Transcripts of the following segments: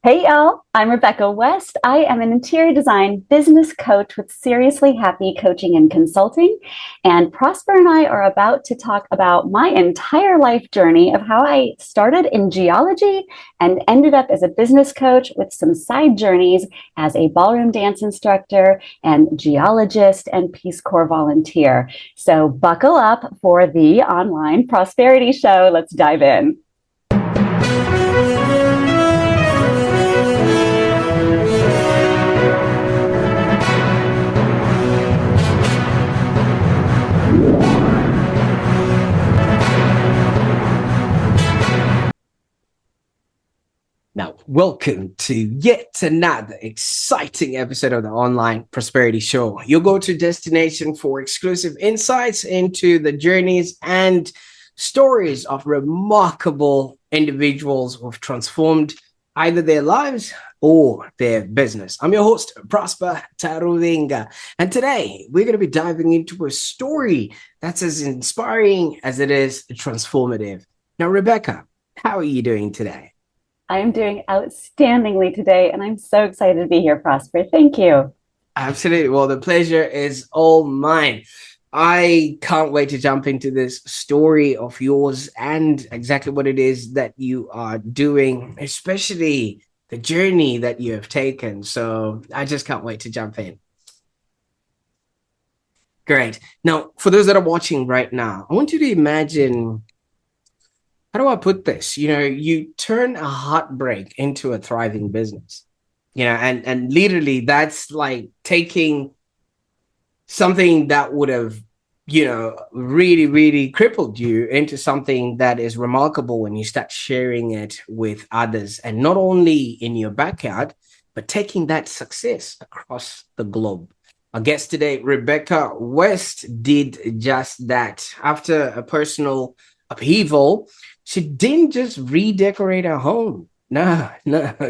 Hey y'all, I'm Rebecca West. I am an interior design business coach with Seriously Happy Coaching and Consulting. And Prosper and I are about to talk about my entire life journey of how I started in geology and ended up as a business coach with some side journeys as a ballroom dance instructor and geologist and Peace Corps volunteer. So buckle up for the online prosperity show. Let's dive in. Now, welcome to yet another exciting episode of the Online Prosperity Show. Your go-to destination for exclusive insights into the journeys and stories of remarkable individuals who've transformed either their lives or their business. I'm your host, Prosper Taruvinga, and today we're going to be diving into a story that's as inspiring as it is transformative. Now, Rebecca, how are you doing today? I'm doing outstandingly today, and I'm so excited to be here, Prosper. Thank you. Absolutely. Well, the pleasure is all mine. I can't wait to jump into this story of yours and exactly what it is that you are doing, especially the journey that you have taken. So I just can't wait to jump in. Great. Now, for those that are watching right now, I want you to imagine, how do I put this? You turn a heartbreak into a thriving business, and literally that's like taking something that would have, really, really crippled you into something that is remarkable when you start sharing it with others, and not only in your backyard, but taking that success across the globe. Our guest today, Rebecca West, did just that. After a personal upheaval, she didn't just redecorate her home. No,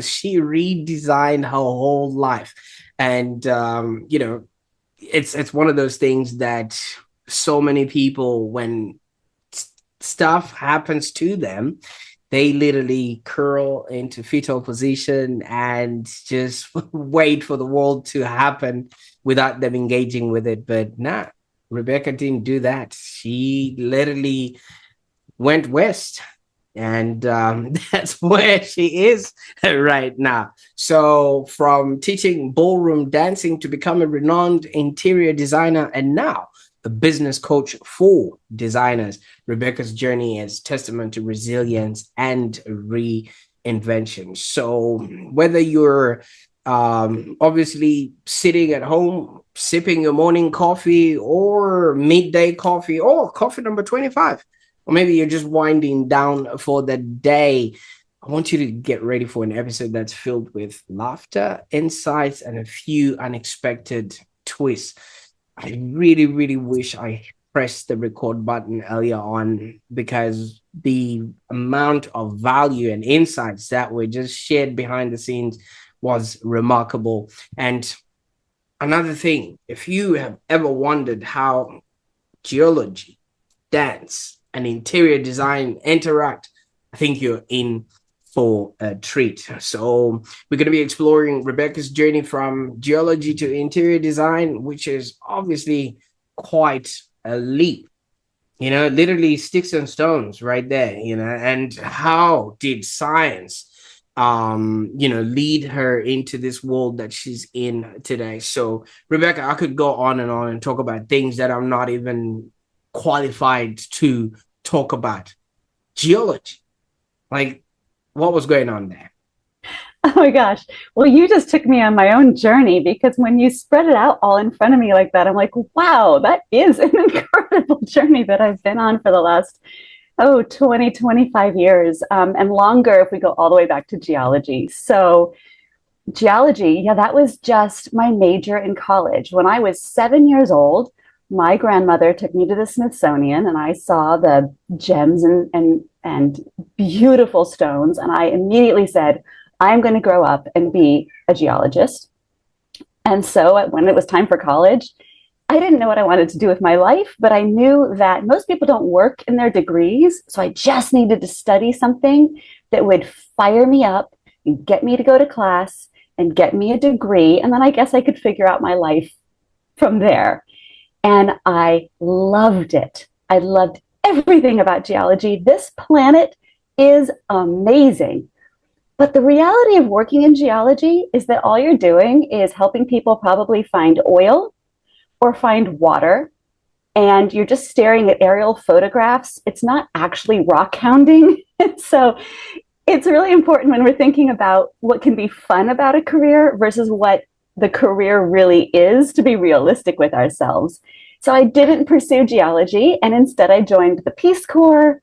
she redesigned her whole life. And, it's one of those things that so many people, when stuff happens to them, they literally curl into fetal position and just wait for the world to happen without them engaging with it. But nah, Rebecca didn't do that. She literally went west, and that's where she is right now. So from teaching ballroom dancing to become a renowned interior designer, and now a business coach for designers, Rebecca's journey is testament to resilience and reinvention. So whether you're obviously sitting at home sipping your morning coffee or midday coffee or coffee number 25, or maybe you're just winding down for the day, I want you to get ready for an episode that's filled with laughter, insights, and a few unexpected twists. I really, really wish I pressed the record button earlier on, because the amount of value and insights that were just shared behind the scenes was remarkable. And another thing, if you have ever wondered how geology, dance, and interior design interact, I think you're in for a treat. So we're going to be exploring Rebecca's journey from geology to interior design, which is obviously quite a leap. Literally sticks and stones right there. And how did science lead her into this world that she's in today? So Rebecca, I could go on and talk about things that I'm not even qualified to talk about. Geology, like, what was going on there? Oh my gosh. Well, you just took me on my own journey, because when you spread it out all in front of me like that, I'm like, wow, that is an incredible journey that I've been on for the last, 20, 25 years, and longer if we go all the way back to geology. So geology, yeah, that was just my major in college. When I was 7 years old, my grandmother took me to the Smithsonian, and I saw the gems and beautiful stones. And I immediately said, I'm going to grow up and be a geologist. And so when it was time for college, I didn't know what I wanted to do with my life, but I knew that most people don't work in their degrees. So I just needed to study something that would fire me up get me to go to class and get me a degree. And then I guess I could figure out my life from there. And I loved it. I loved everything about geology. This planet is amazing. But the reality of working in geology is that all you're doing is helping people probably find oil or find water. And you're just staring at aerial photographs. It's not actually rock hounding. So it's really important when we're thinking about what can be fun about a career versus what the career really is, to be realistic with ourselves. So I didn't pursue geology, and instead I joined the Peace Corps,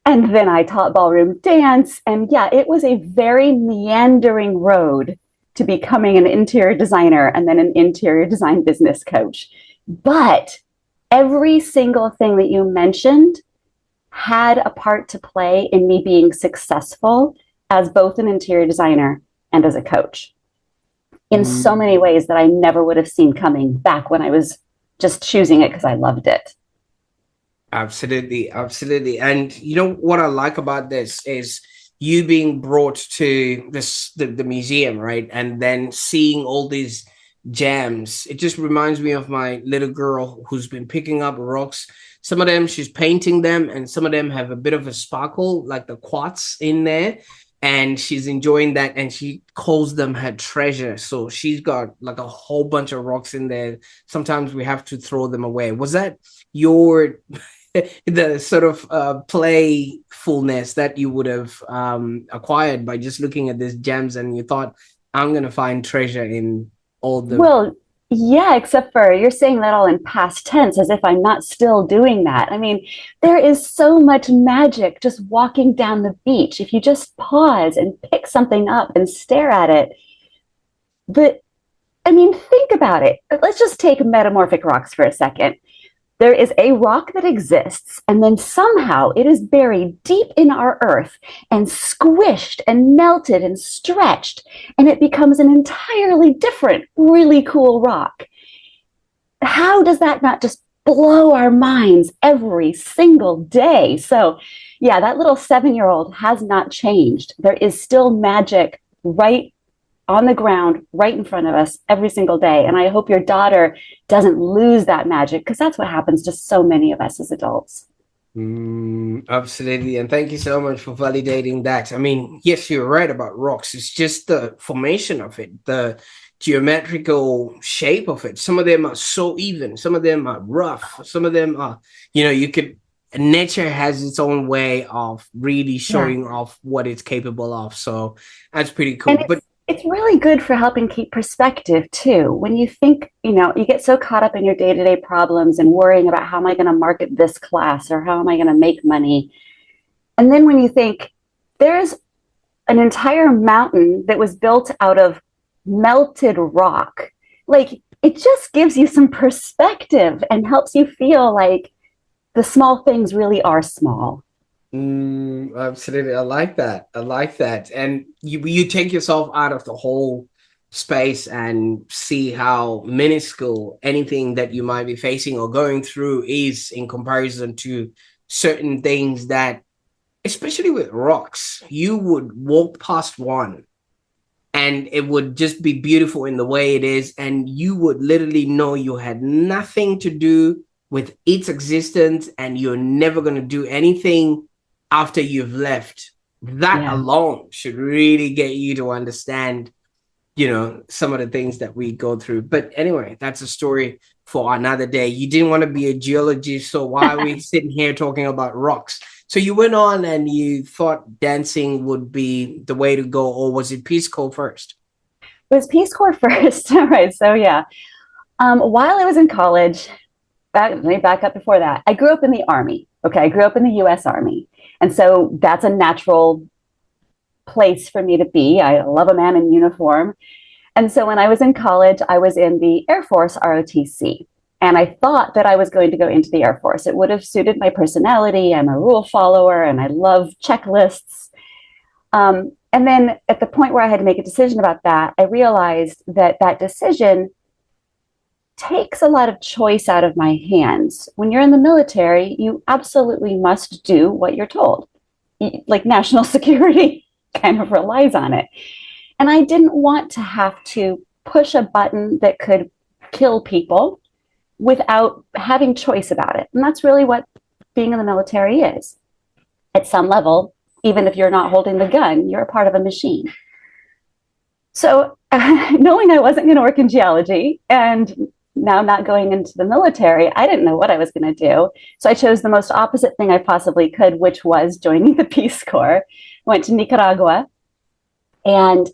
and then I taught ballroom dance. And yeah, it was a very meandering road to becoming an interior designer and then an interior design business coach. But every single thing that you mentioned had a part to play in me being successful as both an interior designer and as a coach in so many Mm. ways that I never would have seen coming back when I was just choosing it because I loved it. Absolutely, absolutely. And you know what I like about this is you being brought to the museum, right? And then seeing all these gems. It just reminds me of my little girl who's been picking up rocks. Some of them she's painting them, and some of them have a bit of a sparkle, like the quartz in there. And she's enjoying that, and she calls them her treasure. So she's got like a whole bunch of rocks in there. Sometimes we have to throw them away. Was that your the sort of playfulness that you would have acquired by just looking at these gems, and you thought, I'm going to find treasure in all the. Well, yeah, except for you're saying that all in past tense as if I'm not still doing that. I mean, there is so much magic just walking down the beach. If you just pause and pick something up and stare at it, but I mean, think about it. Let's just take metamorphic rocks for a second. There is a rock that exists, and then somehow it is buried deep in our earth and squished and melted and stretched, and it becomes an entirely different, really cool rock. How does that not just blow our minds every single day? So, yeah, that little 7 year old has not changed. There is still magic right on the ground right in front of us every single day. And I hope your daughter doesn't lose that magic because that's what happens to so many of us as adults. Absolutely. And thank you so much for validating that. I mean, yes, you're right about rocks. It's just the formation of it, the geometrical shape of it. Some of them are so even, some of them are rough, some of them are, you could. Nature has its own way of really Yeah. showing off what it's capable of. So that's pretty And cool. But it's really good for helping keep perspective too. When you think, you get so caught up in your day-to-day problems and worrying about how am I going to market this class or how am I going to make money. And then when you think there's an entire mountain that was built out of melted rock, like it just gives you some perspective and helps you feel like the small things really are small. Absolutely. I like that. I like that. And you take yourself out of the whole space and see how minuscule anything that you might be facing or going through is in comparison to certain things that, especially with rocks, you would walk past one and it would just be beautiful in the way it is. And you would literally know you had nothing to do with its existence and you're never going to do anything after you've left. That Yeah. alone should really get you to understand, some of the things that we go through. But anyway, that's a story for another day. You didn't want to be a geologist, so why are we sitting here talking about rocks? So you went on and you thought dancing would be the way to go, or was it Peace Corps first? It was Peace Corps first. All right. So, yeah. While I was in college, let me back up before that. I grew up in the Army. Okay. I grew up in the US Army. And so that's a natural place for me to be. I love a man in uniform. And so when I was in college, I was in the Air Force ROTC. And I thought that I was going to go into the Air Force. It would have suited my personality. I'm a rule follower and I love checklists. And then at the point where I had to make a decision about that, I realized that that decision takes a lot of choice out of my hands. When you're in the military, you absolutely must do what you're told, like national security. kind of relies on it. And I didn't want to have to push a button that could kill people without having choice about it. And that's really what being in the military is. At some level, even if you're not holding the gun, you're a part of a machine. So, knowing I wasn't going to work in geology and now not going into the military, I didn't know what I was going to do. So, I chose the most opposite thing I possibly could, which was joining the Peace Corps. Went to Nicaragua, and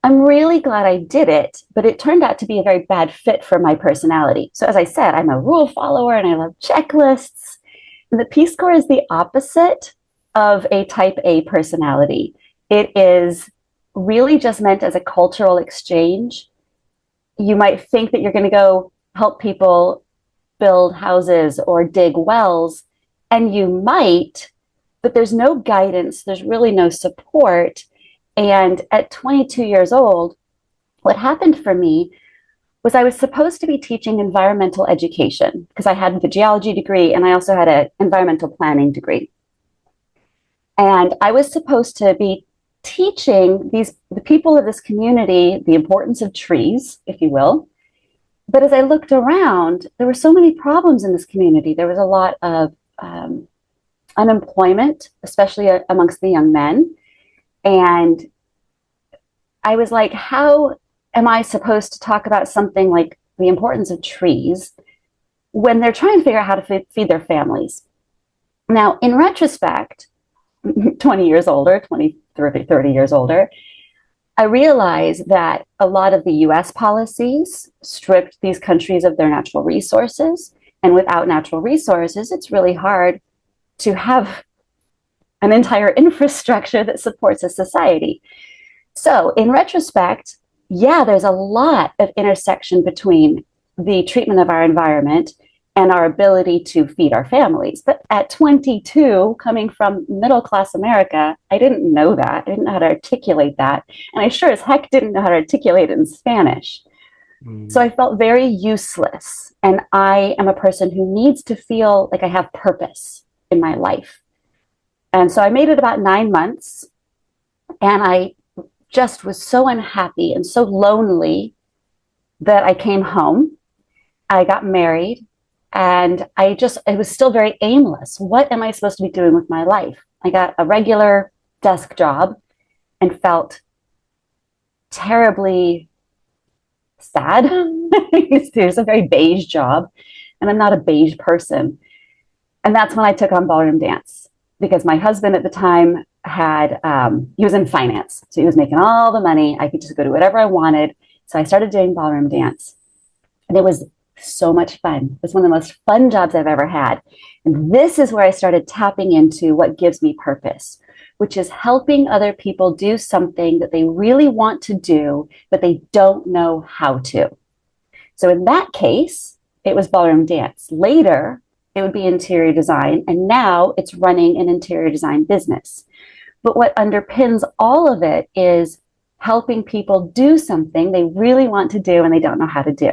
I'm really glad I did it, but it turned out to be a very bad fit for my personality. So, as I said, I'm a rule follower and I love checklists. And the Peace Corps is the opposite of a type A personality. It is really just meant as a cultural exchange. You might think that you're going to go help people build houses or dig wells, and you might, but there's no guidance, there's really no support. And at 22 years old, what happened for me was I was supposed to be teaching environmental education because I had the geology degree and I also had an environmental planning degree. And I was supposed to be teaching the people of this community the importance of trees, if you will. But as I looked around, there were so many problems in this community. There was a lot of unemployment, especially amongst the young men. And I was like, how am I supposed to talk about something like the importance of trees when they're trying to figure out how to feed their families? Now, in retrospect, 20 years older, 20, 30 years older, I realized that a lot of the US policies stripped these countries of their natural resources. And without natural resources, it's really hard to have an entire infrastructure that supports a society. So, in retrospect, yeah, there's a lot of intersection between the treatment of our environment and our ability to feed our families. But at 22, coming from middle class America, I didn't know that. I didn't know how to articulate that. And I sure as heck didn't know how to articulate it in Spanish. So I felt very useless. And I am a person who needs to feel like I have purpose in my life. And so I made it about 9 months. And I just was so unhappy and so lonely that I came home. I got married. And it was still very aimless. What am I supposed to be doing with my life? I got a regular desk job and felt terribly sad. It was a very beige job, and I'm not a beige person. And that's when I took on ballroom dance because my husband at the time he was in finance. So he was making all the money. I could just go do whatever I wanted. So I started doing ballroom dance. And it was so much fun. It was one of the most fun jobs I've ever had. And this is where I started tapping into what gives me purpose, which is helping other people do something that they really want to do, but they don't know how to. So in that case, it was ballroom dance. Later, it would be interior design. And now it's running an interior design business. But what underpins all of it is helping people do something they really want to do and they don't know how to do.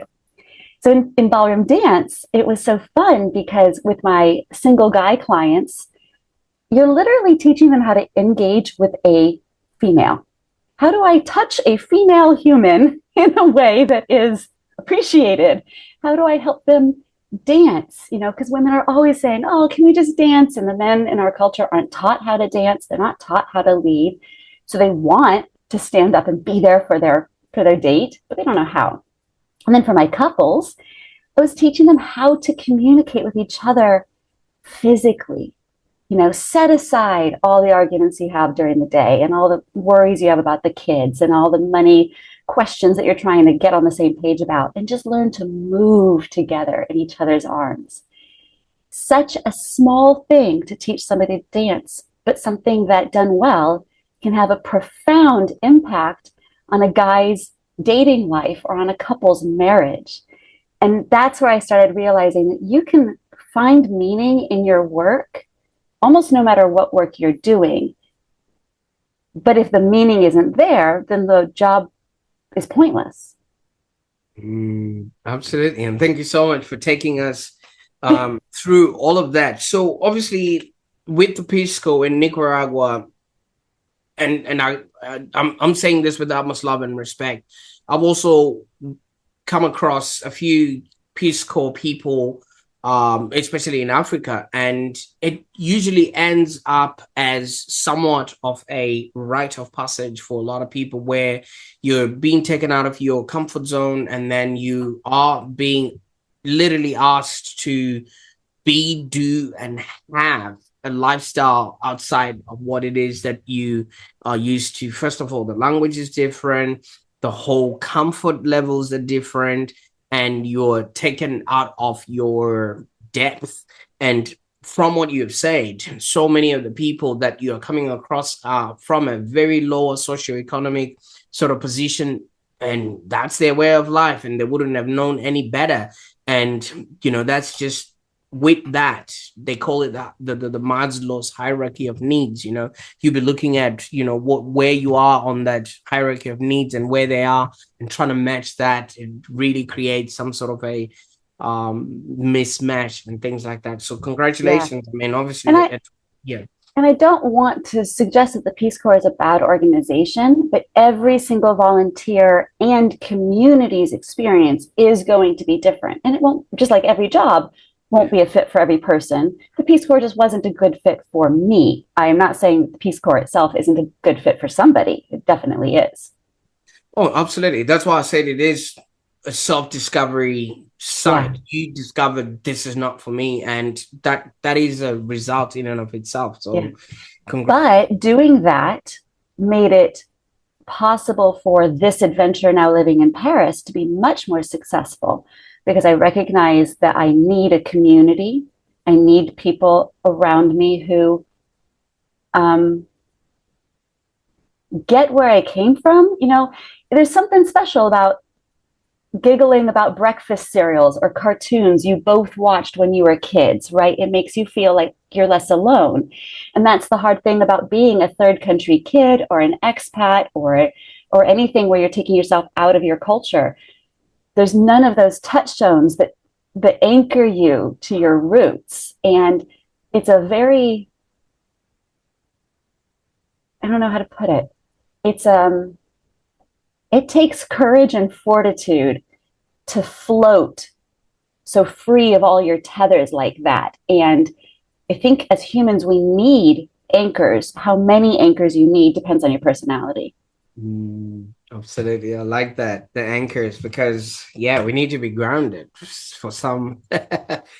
So in ballroom dance, it was so fun because with my single guy clients, you're literally teaching them how to engage with a female. How do I touch a female human in a way that is appreciated? How do I help them dance? Because women are always saying, oh, can we just dance? And the men in our culture aren't taught how to dance. They're not taught how to lead. So they want to stand up and be there for their date, but they don't know how. And then for my couples, I was teaching them how to communicate with each other physically. Set aside all the arguments you have during the day and all the worries you have about the kids and all the money questions that you're trying to get on the same page about, and just learn to move together in each other's arms. Such a small thing to teach somebody to dance, but something that done well can have a profound impact on a guy's dating life or on a couple's marriage. And that's where I started realizing that you can find meaning in your work almost no matter what work you're doing. But if the meaning isn't there, then the job is pointless. Absolutely. And thank you so much for taking us through all of that. So obviously with the Peace Corps in Nicaragua, and I'm saying this with the utmost love and respect. I've also come across a few Peace Corps people, especially in Africa, and it usually ends up as somewhat of a rite of passage for a lot of people, where you're being taken out of your comfort zone, and then you are being literally asked to be, do, and have a lifestyle outside of what it is that you are used to. First of all, the language is different, the whole comfort levels are different, and you're taken out of your depth. And from what you've said, so many of the people that you're coming across are from a very lower socioeconomic sort of position, and that's their way of life, and they wouldn't have known any better. And that's just, with that, they call it the Maslow's hierarchy of needs. You'll be looking at where you are on that hierarchy of needs and where they are, and trying to match that. It really creates some sort of a mismatch and things like that. So Yeah. congratulations. I mean, obviously, And I yeah. and I don't want to suggest that the Peace Corps is a bad organization, but every single volunteer and community's experience is going to be different. And it won't, just like every job, won't be a fit for every person. The Peace Corps just wasn't a good fit for me. I am not saying the Peace Corps itself isn't a good fit for somebody. It definitely is. Oh, absolutely. That's why I said it is a self-discovery Yeah. side. You discovered this is not for me, and that is a result in and of itself. Yeah. So congrats. But doing that made it possible for this adventure, now living in Paris, to be much more successful, because I recognize that I need a community. I need people around me who um, get where I came from. There's something special about giggling about breakfast cereals or cartoons you both watched when you were kids, right? It makes you feel like you're less alone. And that's the hard thing about being a third country kid or an expat or anything where you're taking yourself out of your culture. There's none of those touchstones that anchor you to your roots. And it's a very, I don't know how to put it. It takes courage and fortitude to float so free of all your tethers like that. And I think as humans, we need anchors. How many anchors you need depends on your personality. Absolutely. I like that. The anchors, because yeah, we need to be grounded for some,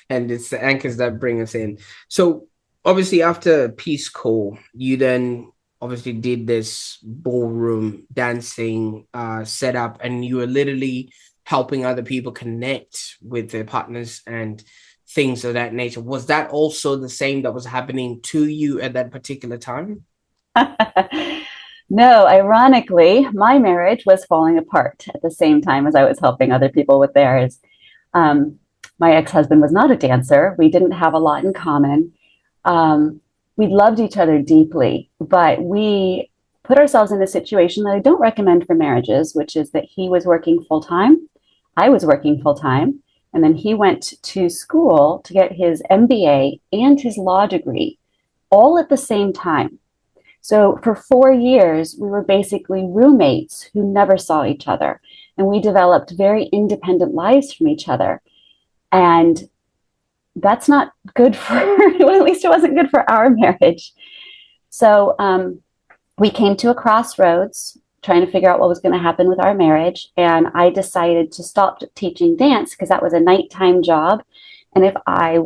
and it's the anchors that bring us in. So obviously after Peace Corps, you then obviously did this ballroom dancing setup, and you were literally helping other people connect with their partners and things of that nature. Was that also the same that was happening to you at that particular time? No, ironically, my marriage was falling apart at the same time as I was helping other people with theirs. Um, my ex husband was not a dancer. We didn't have a lot in common. We loved each other deeply, but we put ourselves in a situation that I don't recommend for marriages, which is that he was working full time. I was working full time. And then he went to school to get his MBA and his law degree all at the same time. So for 4 years, we were basically roommates who never saw each other. And we developed very independent lives from each other. And that's not good for, well, at least it wasn't good for our marriage. So we came to a crossroads trying to figure out what was going to happen with our marriage. And I decided to stop teaching dance because that was a nighttime job. And if I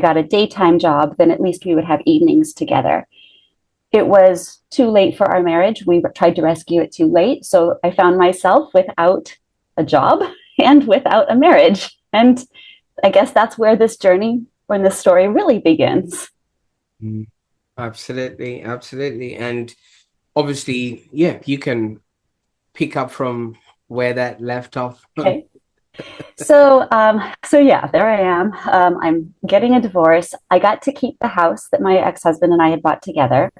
got a daytime job, then at least we would have evenings together. It was too late for our marriage. We tried to rescue it too late. So I found myself without a job and without a marriage. And I guess that's where this journey, when this story really begins. Mm. Absolutely, absolutely. And obviously, yeah, you can pick up from where that left off. Okay. So yeah, there I am. I'm getting a divorce. I got to keep the house that my ex-husband and I had bought together.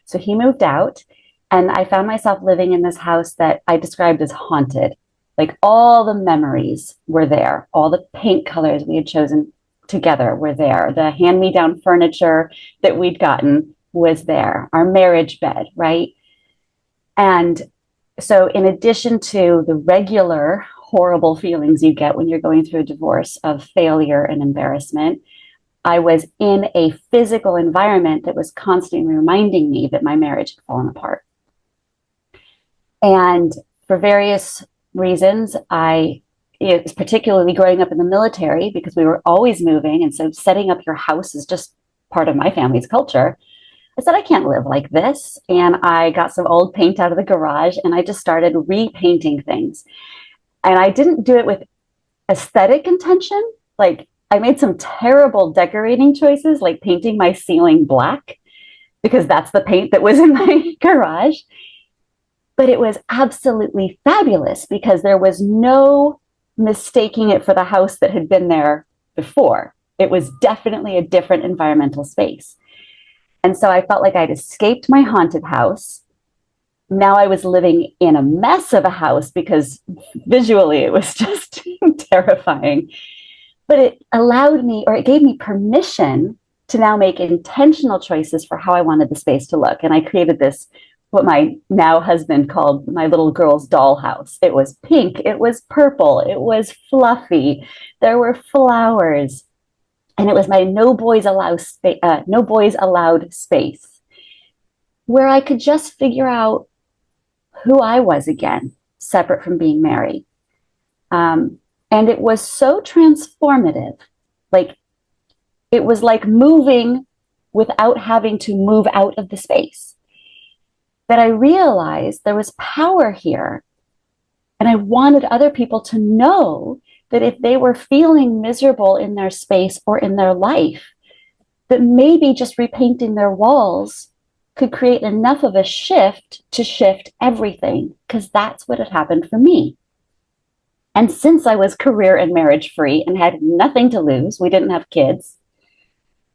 So he moved out, and I found myself living in this house that I described as haunted. Like all the memories were there, all the paint colors we had chosen together were there, the hand-me-down furniture that we'd gotten was there, our marriage bed, right? And so, in addition to the regular horrible feelings you get when you're going through a divorce of failure and embarrassment, I was in a physical environment that was constantly reminding me that my marriage had fallen apart. And for various reasons, it was particularly growing up in the military because we were always moving. And so setting up your house is just part of my family's culture. I said, I can't live like this. And I got some old paint out of the garage and I just started repainting things. And I didn't do it with aesthetic intention. Like I made some terrible decorating choices, like painting my ceiling black because that's the paint that was in my garage. But it was absolutely fabulous because there was no mistaking it for the house that had been there before. It was definitely a different environmental space. And so I felt like I'd escaped my haunted house. Now I was living in a mess of a house because visually it was just terrifying. But it allowed me, or it gave me permission to now make intentional choices for how I wanted the space to look. And I created this, what my now husband called my little girl's dollhouse. It was pink, it was purple, it was fluffy, there were flowers, and it was my no boys allowed space where I could just figure out who I was again, separate from being married. And it was so transformative. Like it was like moving without having to move out of the space. That I realized there was power here. And I wanted other people to know that if they were feeling miserable in their space or in their life, that maybe just repainting their walls could create enough of a shift to shift everything, because that's what had happened for me. And since I was career and marriage free and had nothing to lose, we didn't have kids,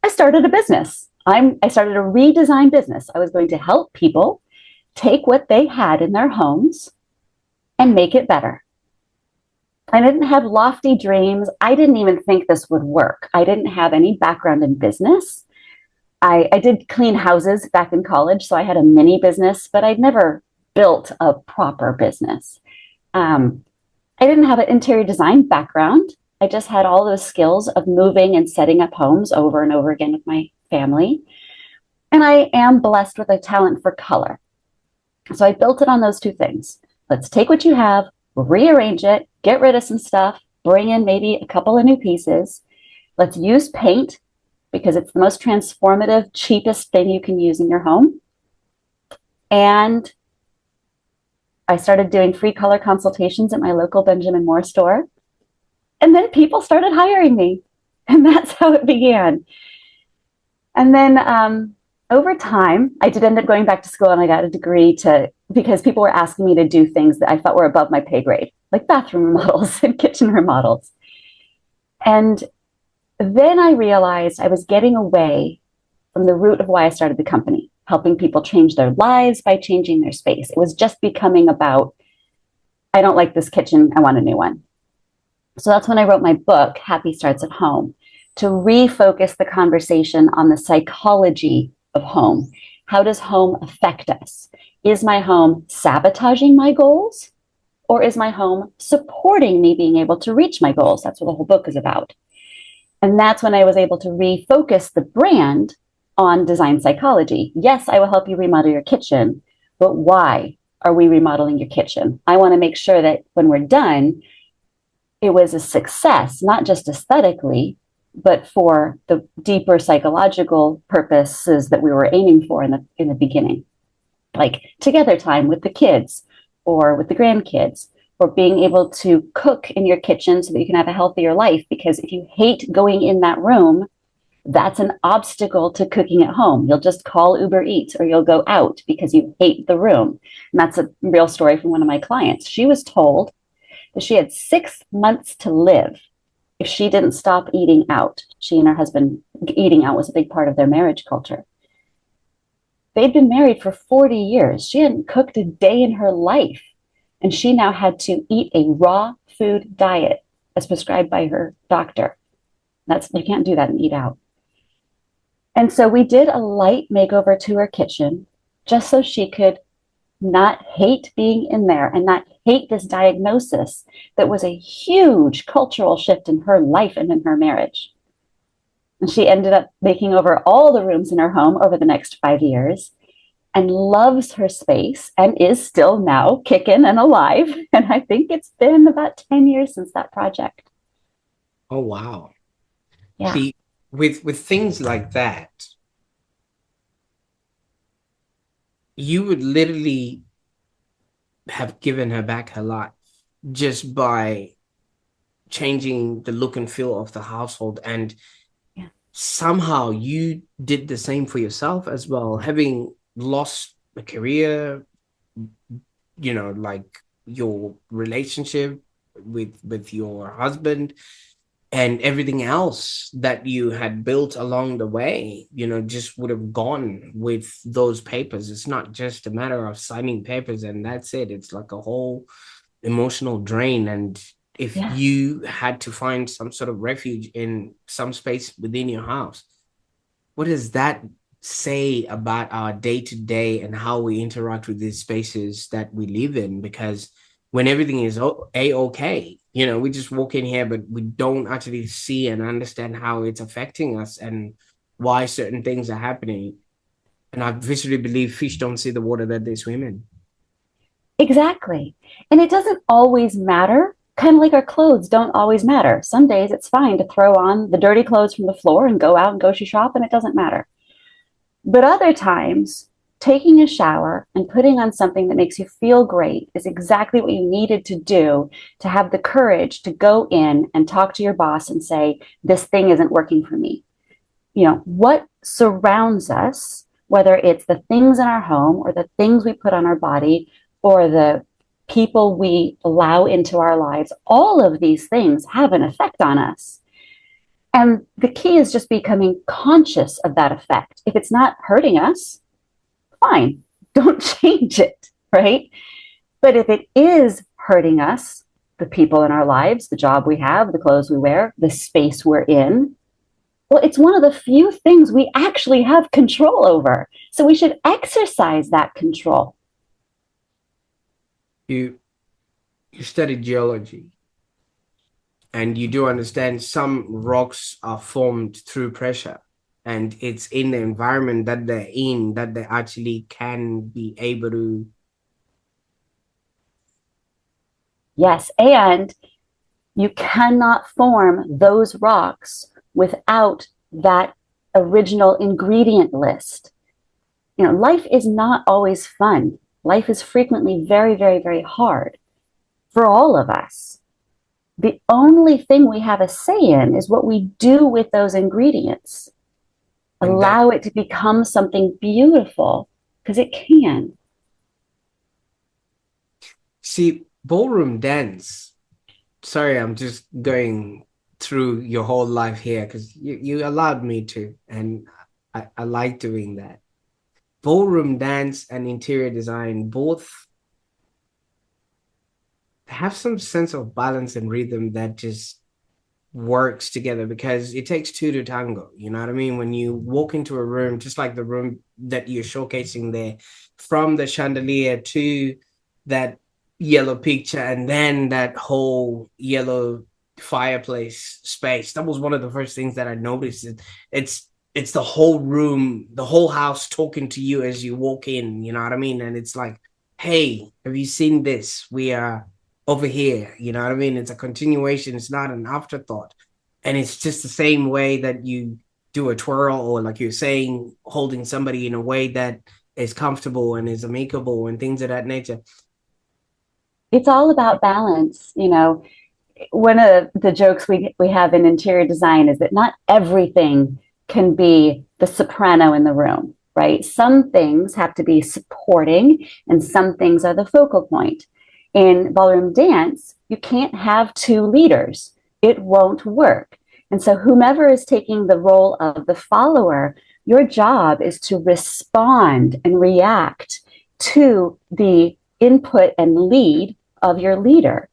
I started a business. I started a redesign business. I was going to help people take what they had in their homes and make it better. I didn't have lofty dreams. I didn't even think this would work. I didn't have any background in business. I did clean houses back in college, so I had a mini business, but I'd never built a proper business. I didn't have an interior design background. I just had all those skills of moving and setting up homes over and over again with my family. And I am blessed with a talent for color. So I built it on those two things. Let's take what you have, rearrange it, get rid of some stuff, bring in maybe a couple of new pieces. Let's use paint because it's the most transformative, cheapest thing you can use in your home. And I started doing free color consultations at my local Benjamin Moore store. And then people started hiring me. And that's how it began. And then over time, I did end up going back to school and I got a degree because people were asking me to do things that I thought were above my pay grade, like bathroom remodels and kitchen remodels. And then I realized I was getting away from the root of why I started the company, helping people change their lives by changing their space. It was just becoming about, I don't like this kitchen, I want a new one. So that's when I wrote my book, Happy Starts at Home, to refocus the conversation on the psychology of home. How does home affect us? Is my home sabotaging my goals? Or is my home supporting me being able to reach my goals? That's what the whole book is about. And that's when I was able to refocus the brand on design psychology. Yes, I will help you remodel your kitchen, but why are we remodeling your kitchen? I want to make sure that when we're done, it was a success, not just aesthetically, but for the deeper psychological purposes that we were aiming for in the beginning, like together time with the kids or with the grandkids, or being able to cook in your kitchen so that you can have a healthier life. Because if you hate going in that room, that's an obstacle to cooking at home. You'll just call Uber Eats or you'll go out because you hate the room. And that's a real story from one of my clients. She was told that she had 6 months to live if she didn't stop eating out. She and her husband, eating out was a big part of their marriage culture. They'd been married for 40 years. She hadn't cooked a day in her life. And she now had to eat a raw food diet as prescribed by her doctor. You can't do that and eat out. And so we did a light makeover to her kitchen just so she could not hate being in there and not hate this diagnosis that was a huge cultural shift in her life and in her marriage. And she ended up making over all the rooms in her home over the next 5 years and loves her space and is still now kicking and alive. And I think it's been about 10 years since that project. Oh, wow. Yeah. See, with things like that, you would literally have given her back her life just by changing the look and feel of the household. And Yeah. somehow you did the same for yourself as well, having lost a career, like your relationship with your husband and everything else that you had built along the way, just would have gone with those papers. It's not just a matter of signing papers and that's it. It's like a whole emotional drain. And if Yeah. you had to find some sort of refuge in some space within your house, what does that say about our day to day and how we interact with these spaces that we live in? Because when everything is okay, we just walk in here, but we don't actually see and understand how it's affecting us and why certain things are happening. And I viscerally believe fish don't see the water that they swim in. Exactly. And it doesn't always matter. Kind of like our clothes don't always matter. Some days it's fine to throw on the dirty clothes from the floor and go out and go shop, and it doesn't matter. But other times, taking a shower and putting on something that makes you feel great is exactly what you needed to do to have the courage to go in and talk to your boss and say, this thing isn't working for me. What surrounds us, whether it's the things in our home or the things we put on our body or the people we allow into our lives, all of these things have an effect on us. And the key is just becoming conscious of that effect. If it's not hurting us, fine, don't change it, right? But if it is hurting us, the people in our lives, the job we have, the clothes we wear, the space we're in, well, it's one of the few things we actually have control over. So we should exercise that control. You studied geology, and you do understand some rocks are formed through pressure, and it's in the environment that they're in that they actually can be able to. Yes, and you cannot form those rocks without that original ingredient list. Life is not always fun. Life is frequently very, very, very hard for all of us. The only thing we have a say in is what we do with those ingredients. And that, Allow it to become something beautiful because it can. see, ballroom dance, sorry, I'm just going through your whole life here because you allowed me to, and I like doing that. Ballroom dance and interior design both have some sense of balance and rhythm that just works together, because it takes two to tango. You know what I mean? When you walk into a room, just like the room that you're showcasing there, from the chandelier to that yellow picture and then that whole yellow fireplace space, that was one of the first things that I noticed. It's the whole room, the whole house talking to you as you walk in. You know what I mean? And it's like, hey, have you seen this? We are over here. You know what I mean? It's a continuation. It's not an afterthought. And it's just the same way that you do a twirl, or like you're saying, holding somebody in a way that is comfortable and is amicable and things of that nature. It's all about balance. One of the jokes we have in interior design is that not everything can be the soprano in the room, right? Some things have to be supporting and some things are the focal point. In ballroom dance, you can't have two leaders. It won't work. And so whomever is taking the role of the follower, your job is to respond and react to the input and lead of your leader.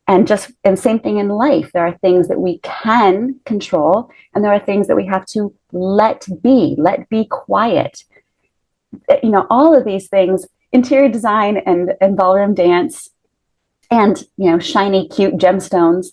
And same thing in life. There are things that we can control, and there are things that we have to let be quiet. All of these things, interior design and ballroom dance and, shiny, cute gemstones,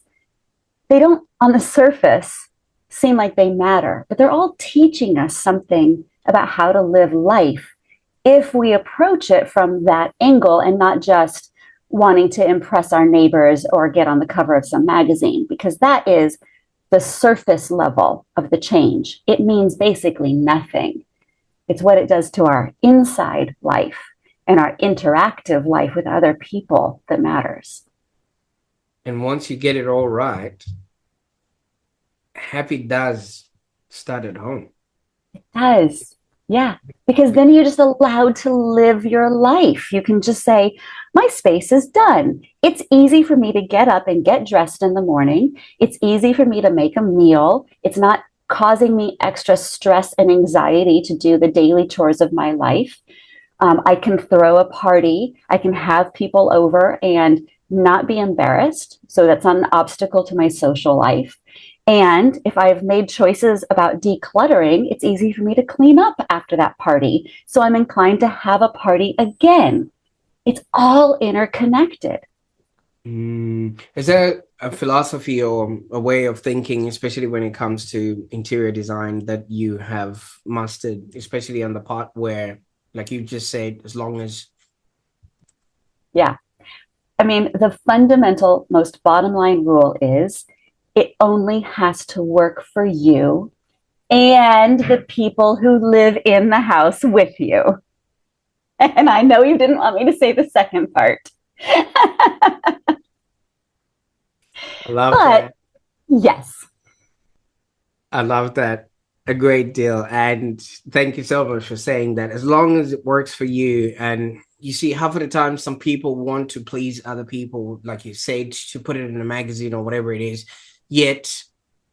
they don't on the surface seem like they matter, but they're all teaching us something about how to live life if we approach it from that angle and not just wanting to impress our neighbors or get on the cover of some magazine, because that is the surface level of the change. It means basically nothing. It's what it does to our inside life and our interactive life with other people that matters. And once you get it all right, happy does start at home. It does. Yeah. Because then you're just allowed to live your life. You can just say, my space is done. It's easy for me to get up and get dressed in the morning. It's easy for me to make a meal. It's not causing me extra stress and anxiety to do the daily chores of my life. I can throw a party. I can have people over and not be embarrassed. So that's not an obstacle to my social life. And if I've made choices about decluttering, it's easy for me to clean up after that party. So I'm inclined to have a party again. It's all interconnected. Is there a philosophy or a way of thinking, especially when it comes to interior design, that you have mastered, especially on the part where, like you just said, as long as... Yeah. I mean, the fundamental, most bottom line rule is it only has to work for you and the people who live in the house with you. And I know you didn't want me to say the second part. I love But that. yes. I love that a great deal. And thank you so much for saying that. As long as it works for you. And you see, half of the time, some people want to please other people, like you said, to put it in a magazine or whatever it is, yet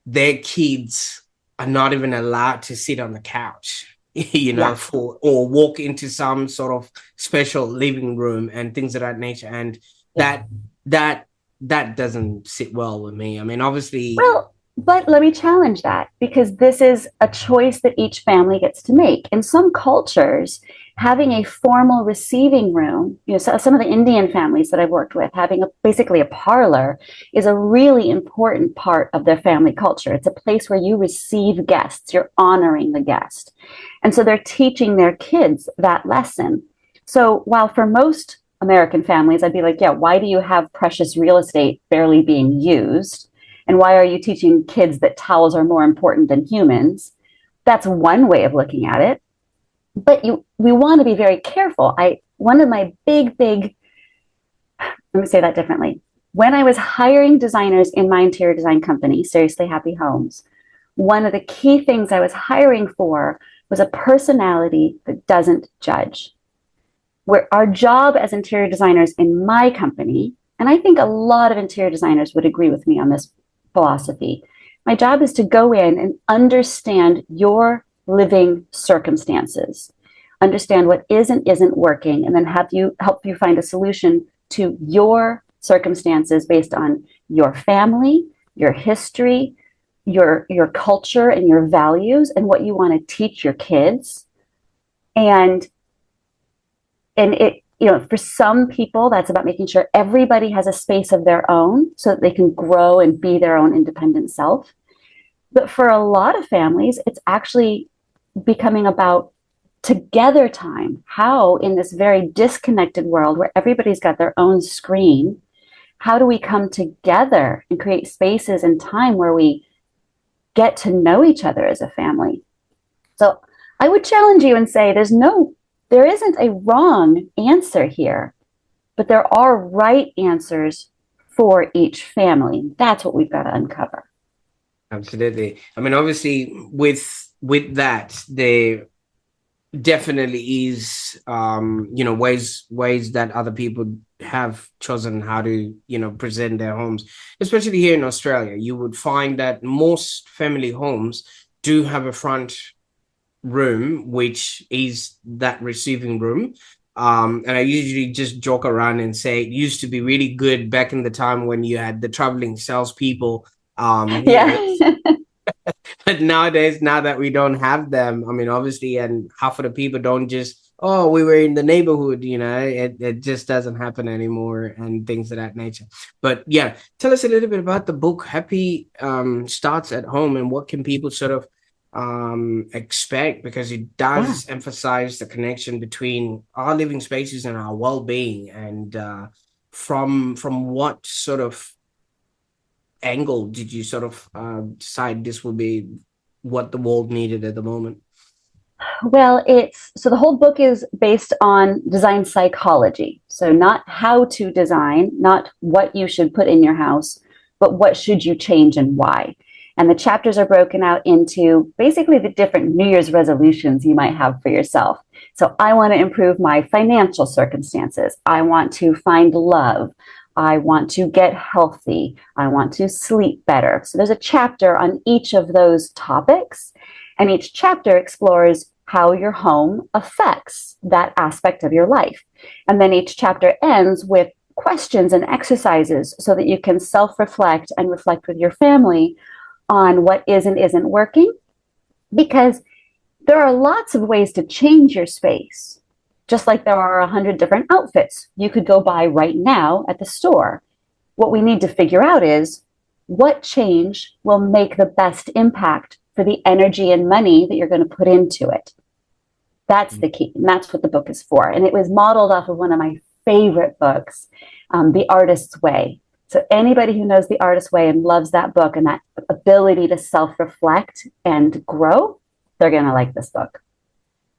their kids are not even allowed to sit on the couch, Yeah. for or walk into some sort of special living room and things of that nature. And Yeah. that that doesn't sit well with me. I mean, obviously, Well, but let me challenge that because this is a choice that each family gets to make. In some cultures, having a formal receiving room, so some of the Indian families that I've worked with, having basically a parlor is a really important part of their family culture. It's a place where you receive guests, you're honoring the guest. And so they're teaching their kids that lesson. So while for most American families, I'd be like, yeah, why do you have precious real estate barely being used? And why are you teaching kids that towels are more important than humans? That's one way of looking at it. But we want to be very careful. One of my big, let me say that differently. When I was hiring designers in my interior design company, Seriously Happy Homes, one of the key things I was hiring for was a personality that doesn't judge. Where our job as interior designers in my company, and I think a lot of interior designers would agree with me on this philosophy, my job is to go in and understand your living circumstances, understand what is and isn't working, and then help you find a solution to your circumstances based on your family, your history, your culture, and your values, and what you want to teach your kids. And it, for some people, that's about making sure everybody has a space of their own so that they can grow and be their own independent self. But for a lot of families, it's actually becoming about together time. How, in this very disconnected world where everybody's got their own screen, how do we come together and create spaces and time where we get to know each other as a family? So I would challenge you and say there isn't a wrong answer here, but there are right answers for each family. That's what we've got to uncover. absolutely. I mean, obviously, with that, there definitely is, ways that other people have chosen how to, present their homes, especially here in Australia. You would find that most family homes do have a front room, which is that receiving room. And I usually just joke around and say it used to be really good back in the time when you had the traveling salespeople. Yeah. But nowadays, now that we don't have them, I mean, obviously, and half of the people don't just, oh, we were in the neighborhood, it just doesn't happen anymore and things of that nature. But yeah, tell us a little bit about the book. Happy starts at home, and what can people sort of expect, because it Yeah. does emphasize the connection between our living spaces and our well-being, and from what sort of angle did you sort of decide this will be what the world needed at the moment? Well, it's so the whole book is based on design psychology. So, not how to design, not what you should put in your house, but what should you change and why. And the chapters are broken out into basically the different New Year's resolutions you might have for yourself. So, I want to improve my financial circumstances. I want to find love. I want to get healthy. I want to sleep better. So, there's a chapter on each of those topics. And each chapter explores how your home affects that aspect of your life. And then each chapter ends with questions and exercises so that you can self reflect and reflect with your family on what is and isn't working. Because there are lots of ways to change your space, just like there are 100 different outfits you could go buy right now at the store. What we need to figure out is what change will make the best impact for the energy and money that you're going to put into it. That's the key. And that's what the book is for. And it was modeled off of one of my favorite books, The Artist's Way. So anybody who knows The Artist's Way and loves that book and that ability to self-reflect and grow, they're going to like this book.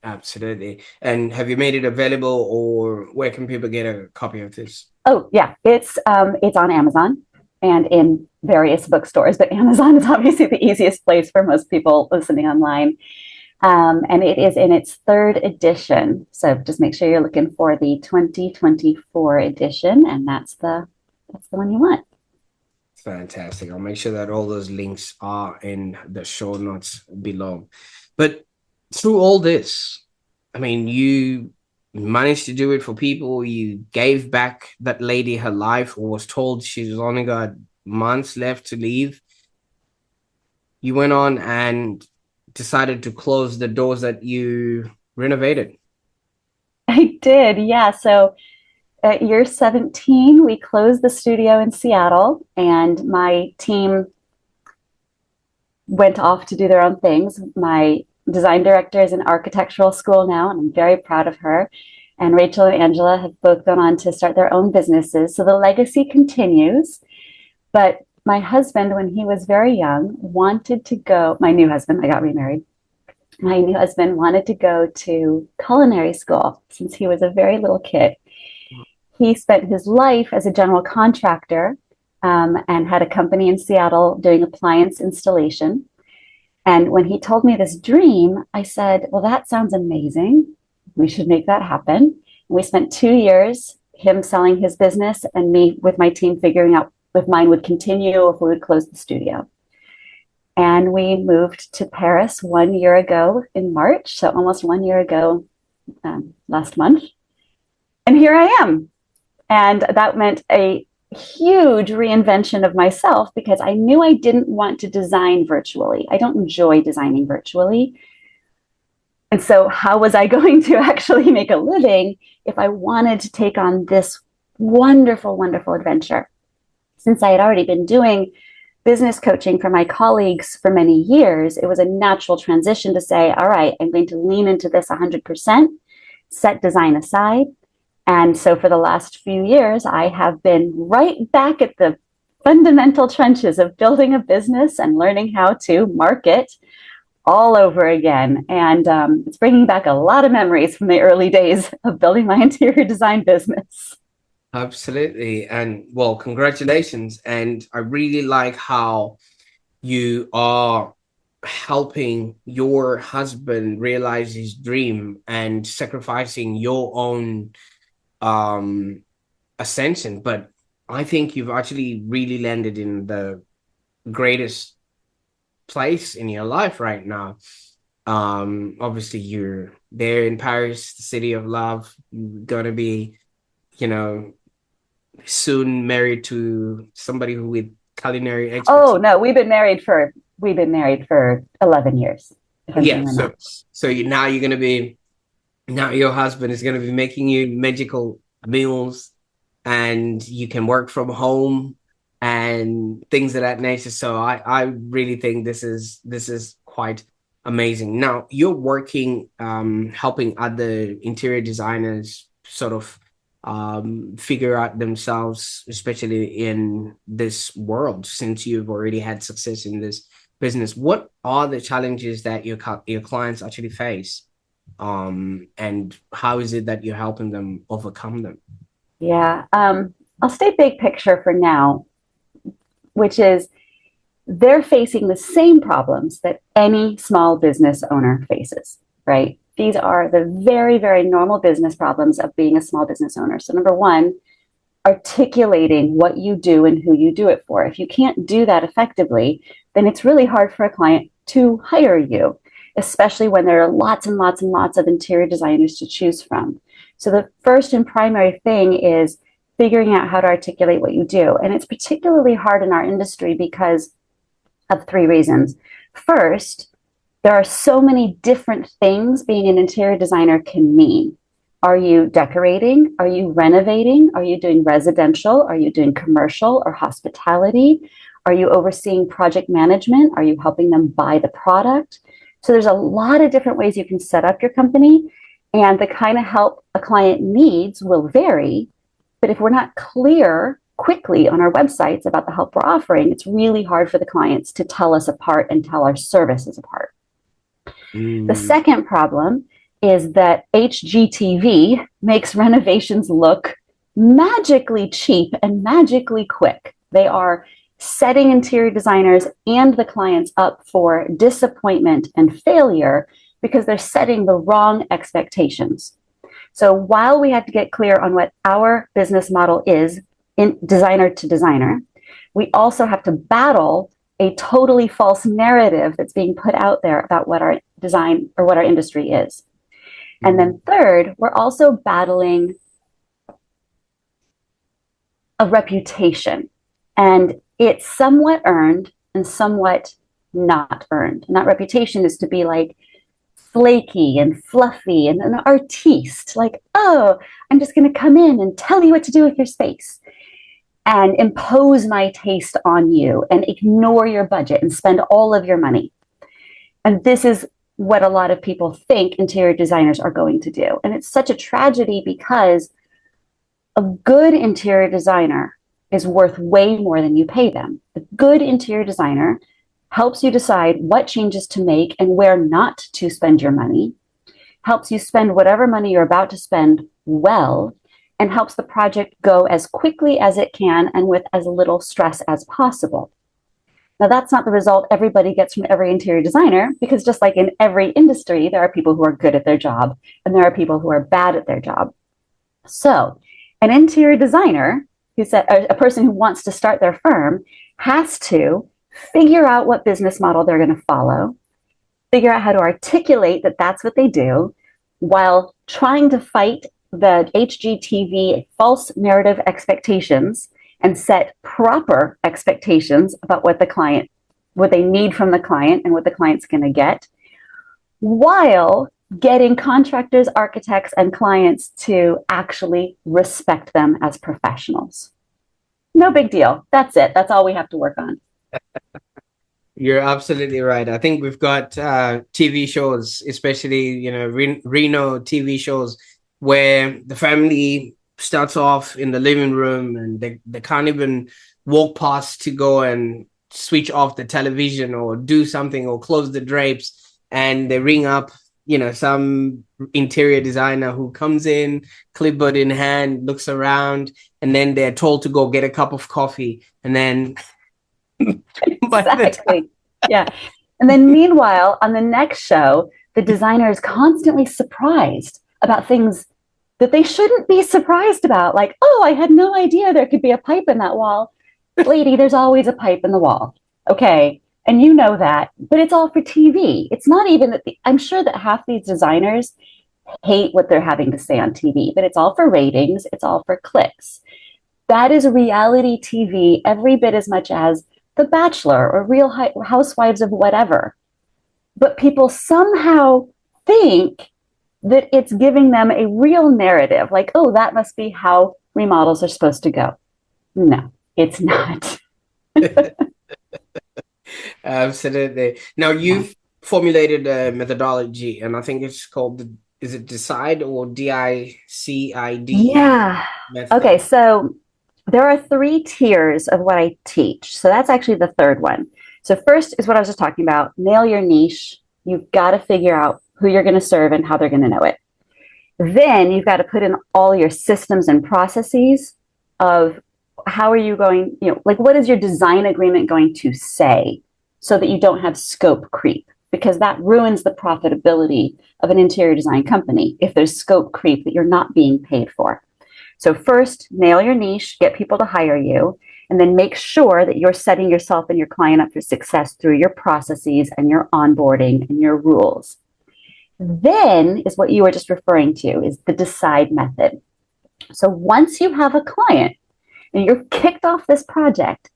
Absolutely. And have you made it available, or where can people get a copy of this? Oh yeah, it's on Amazon and in various bookstores, but Amazon is obviously the easiest place for most people listening online. And it is in its third edition. So just make sure you're looking for the 2024 edition, and that's the one you want. Fantastic. I'll make sure that all those links are in the show notes below. But through all this, I mean, you managed to do it for people. You gave back that lady her life, who was told she's only got months left to leave. You went on and decided to close the doors that you renovated. I did, yeah. So at year 17, we closed the studio in Seattle, and my team went off to do their own things. My design director is in architectural school now, and I'm very proud of her. And Rachel and Angela have both gone on to start their own businesses. So the legacy continues. But my husband, when he was very young, wanted to go, my new husband, I got remarried. My new husband wanted to go to culinary school since he was a very little kid. He spent his life as a general contractor and had a company in Seattle doing appliance installation. And when he told me this dream, I said, well, that sounds amazing. We should make that happen. And we spent 2 years, him selling his business and me with my team figuring out if mine would continue or if we would close the studio. And we moved to Paris 1 year ago in March, so almost 1 year ago last month. And here I am. And that meant a huge reinvention of myself because I knew I didn't want to design virtually. I don't enjoy designing virtually. And so, how was I going to actually make a living if I wanted to take on this wonderful, wonderful adventure? Since I had already been doing business coaching for my colleagues for many years, it was a natural transition to say, all right, I'm going to lean into this 100%, set design aside. And so for the last few years, I have been right back at the fundamental trenches of building a business and learning how to market all over again. And it's bringing back a lot of memories from the early days of building my interior design business. Absolutely. And well, congratulations. And I really like how you are helping your husband realize his dream and sacrificing your own um ascension. But I think you've actually really landed in the greatest place in your life right now. Obviously you're there in Paris, the city of love. You're gonna be, you know, soon married to somebody who with culinary Oh expertise. no, we've been married for 11 years, if I'm Yeah, doing my math. now you're gonna be, now your husband is gonna be making you magical meals, and you can work from home and things of that nature. So I really think this is quite amazing. Now you're working, helping other interior designers sort of figure out themselves, especially in this world, since you've already had success in this business. What are the challenges that your clients actually face, and how is it that you're helping them overcome them? Yeah. I'll stay big picture for now, which is they're facing the same problems that any small business owner faces, right? These are the very, very normal business problems of being a small business owner. So, number one, articulating what you do and who you do it for. If you can't do that effectively, then it's really hard for a client to hire you, especially when there are lots and lots and lots of interior designers to choose from. So, the first and primary thing is figuring out how to articulate what you do. And it's particularly hard in our industry because of three reasons. First, there are so many different things being an interior designer can mean. Are you decorating? Are you renovating? Are you doing residential? Are you doing commercial or hospitality? Are you overseeing project management? Are you helping them buy the product? So there's a lot of different ways you can set up your company, and the kind of help a client needs will vary. But if we're not clear quickly on our websites about the help we're offering, it's really hard for the clients to tell us apart and tell our services apart. The Mm. second problem is that HGTV makes renovations look magically cheap and magically quick. They are setting interior designers and the clients up for disappointment and failure because they're setting the wrong expectations. So while we have to get clear on what our business model is in designer to designer, we also have to battle a totally false narrative that's being put out there about what our design or what our industry is. And Mm. then third, we're also battling a reputation, and it's somewhat earned and somewhat not earned. And that reputation is to be like flaky and fluffy and an artiste, like, oh, I'm just going to come in and tell you what to do with your space and impose my taste on you and ignore your budget and spend all of your money. And this is what a lot of people think interior designers are going to do. And it's such a tragedy because a good interior designer is worth way more than you pay them. A good interior designer helps you decide what changes to make and where not to spend your money, helps you spend whatever money you're about to spend well, and helps the project go as quickly as it can and with as little stress as possible. Now, that's not the result everybody gets from every interior designer, because just like in every industry, there are people who are good at their job and there are people who are bad at their job. So, an interior designer who said a person who wants to start their firm has to figure out what business model they're going to follow, figure out how to articulate that that's what they do, while trying to fight the HGTV false narrative expectations and set proper expectations about what they need from the client and what the client's going to get, while getting contractors, architects, and clients to actually respect them as professionals. No big deal. That's it. That's all we have to work on. You're absolutely right. I think we've got TV shows, especially Reno TV shows, where the family starts off in the living room and they can't even walk past to go and switch off the television or do something or close the drapes, and they ring up, some interior designer who comes in, clipboard in hand, looks around, and then they're told to go get a cup of coffee, and then by the time Exactly. Yeah. And then meanwhile, on the next show, the designer is constantly surprised about things that they shouldn't be surprised about. Like, oh, I had no idea there could be a pipe in that wall. Lady, there's always a pipe in the wall. Okay. And you know that, but it's all for TV. It's not even that I'm sure that half these designers hate what they're having to say on TV, but it's all for ratings, it's all for clicks. That is reality TV every bit as much as The Bachelor or Real Housewives of whatever. But people somehow think that it's giving them a real narrative, like, oh, that must be how remodels are supposed to go. No, it's not. Absolutely. Now Yeah. you've formulated a methodology, and I think it's called is it Decide or DICIDE Yeah. Okay, method? so there are three tiers of what I teach. So that's actually the third one. So first is what I was just talking about, nail your niche. You've got to figure out who you're going to serve and how they're going to know it. Then you've got to put in all your systems and processes of how are you going, like what is your design agreement going to say so that you don't have scope creep? Because that ruins the profitability of an interior design company if there's scope creep that you're not being paid for. So first, nail your niche, get people to hire you, and then make sure that you're setting yourself and your client up for success through your processes and your onboarding and your rules. Then is what you were just referring to is the decide method. So once you have a client and you're kicked off this project,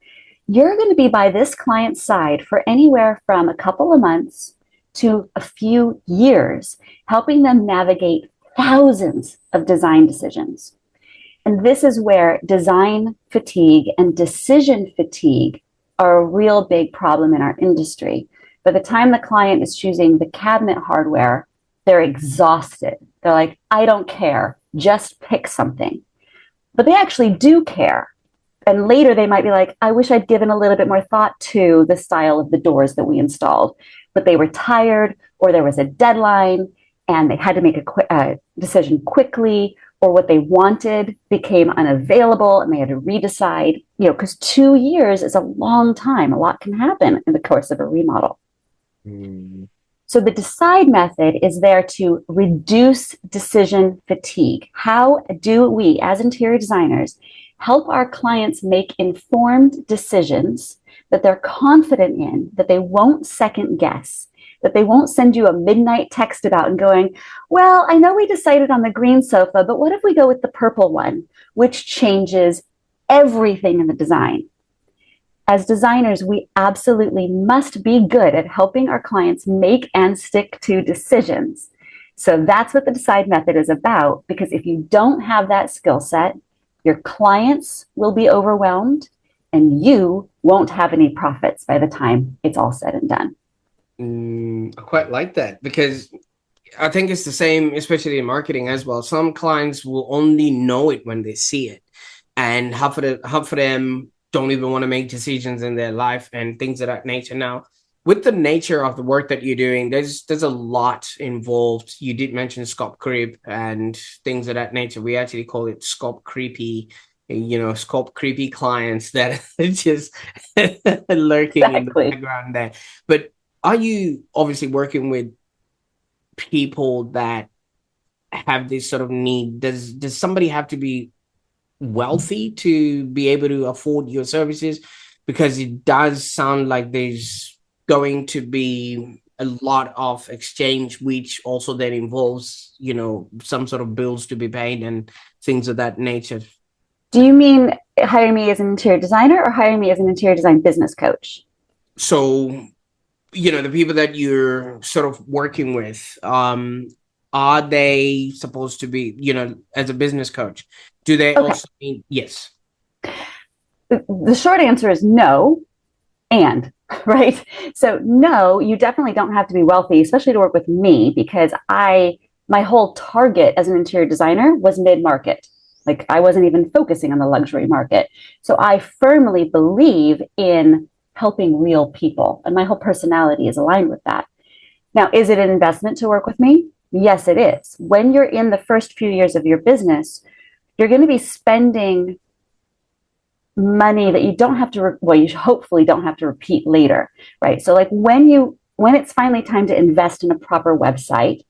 you're going to be by this client's side for anywhere from a couple of months to a few years, helping them navigate thousands of design decisions. And this is where design fatigue and decision fatigue are a real big problem in our industry. By the time the client is choosing the cabinet hardware, they're exhausted. They're like, I don't care, just pick something. But they actually do care. And later they might be like, I wish I'd given a little bit more thought to the style of the doors that we installed. But they were tired, or there was a deadline, and they had to make a decision quickly, or what they wanted became unavailable and they had to redecide, because 2 years is a long time. A lot can happen in the course of a remodel. Mm. So the decide method is there to reduce decision fatigue. How do we, as interior designers, help our clients make informed decisions that they're confident in, that they won't second guess, that they won't send you a midnight text about and going, well, I know we decided on the green sofa, but what if we go with the purple one, which changes everything in the design? As designers, we absolutely must be good at helping our clients make and stick to decisions. So that's what the decide method is about, because if you don't have that skill set, your clients will be overwhelmed and you won't have any profits by the time it's all said and done. I quite like that because I think it's the same, especially in marketing as well. Some clients will only know it when they see it, and half of them don't even want to make decisions in their life and things of that nature. Now, with the nature of the work that you're doing, there's a lot involved. You did mention scope creep and things of that nature. We actually call it scope creepy. Scope creepy clients that are just lurking in the Exactly. background there. But are you obviously working with people that have this sort of need? Does somebody have to be wealthy to be able to afford your services? Because it does sound like there's going to be a lot of exchange, which also then involves, some sort of bills to be paid and things of that nature. Do you mean hire me as an interior designer or hire me as an interior design business coach? So, the people that you're sort of working with, are they supposed to be, as a business coach? Do they Okay. also mean yes? The short answer is no, and right. So no, you definitely don't have to be wealthy, especially to work with me, because my whole target as an interior designer was mid-market. Like I wasn't even focusing on the luxury market. So I firmly believe in helping real people, and my whole personality is aligned with that. Now, is it an investment to work with me? Yes, it is. When you're in the first few years of your business, you're going to be spending money that you don't have to, well, you hopefully don't have to repeat later, right? So like when it's finally time to invest in a proper website,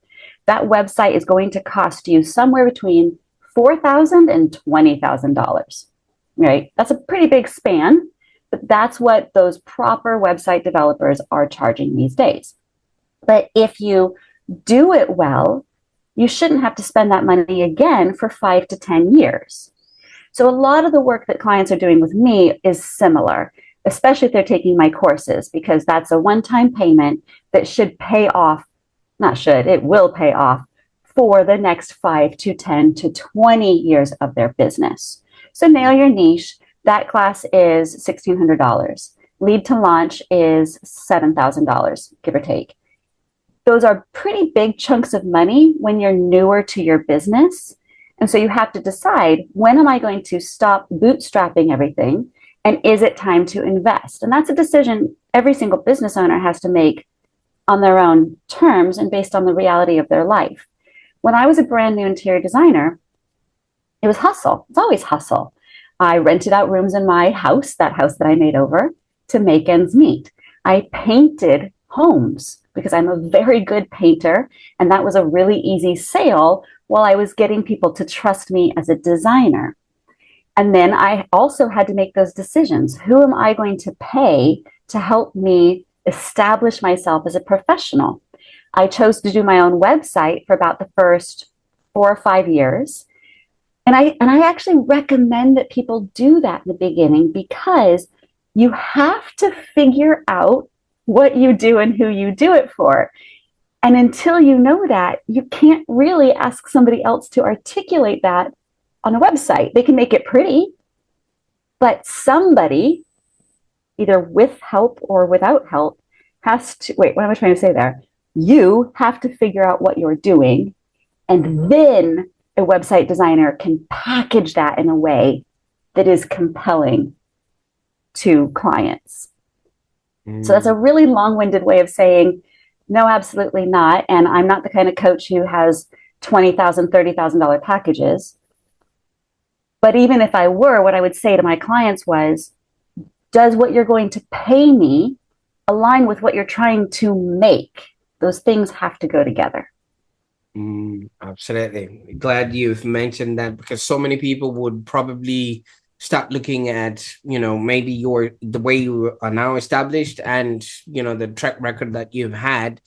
that website is going to cost you somewhere between $4,000 and $20,000, right? That's a pretty big span, That's what those proper website developers are charging these days. But if you do it well, you shouldn't have to spend that money again for 5 to 10 years. So a lot of the work that clients are doing with me is similar, especially if they're taking my courses, because that's a one-time payment that should pay off, not should, it will pay off for the next 5 to 10 to 20 years of their business. So nail your niche. That class is $1,600. Lead to launch is $7,000, give or take. Those are pretty big chunks of money when you're newer to your business. And so you have to decide, when am I going to stop bootstrapping everything? And is it time to invest? And that's a decision every single business owner has to make on their own terms and based on the reality of their life. When I was a brand new interior designer, it was hustle. It's always hustle. I rented out rooms in my house, that house that I made over, to make ends meet. I painted homes because I'm a very good painter, and that was a really easy sale while I was getting people to trust me as a designer. And then I also had to make those decisions. Who am I going to pay to help me establish myself as a professional? I chose to do my own website for about the first 4 or 5 years. And I actually recommend that people do that in the beginning, because you have to figure out what you do and who you do it for. And until you know that, you can't really ask somebody else to articulate that on a website. They can make it pretty, but somebody, either with help or without help, has to, wait, what am I trying to say there? You have to figure out what you're doing, and then a website designer can package that in a way that is compelling to clients. So that's a really long-winded way of saying, no, absolutely not. And I'm not the kind of coach who has $20,000, $30,000 packages. But even if I were, what I would say to my clients was, does what you're going to pay me align with what you're trying to make? Those things have to go together. Absolutely. Glad you've mentioned that, because so many people would probably start looking at, maybe the way you are now established and, the track record that you've had.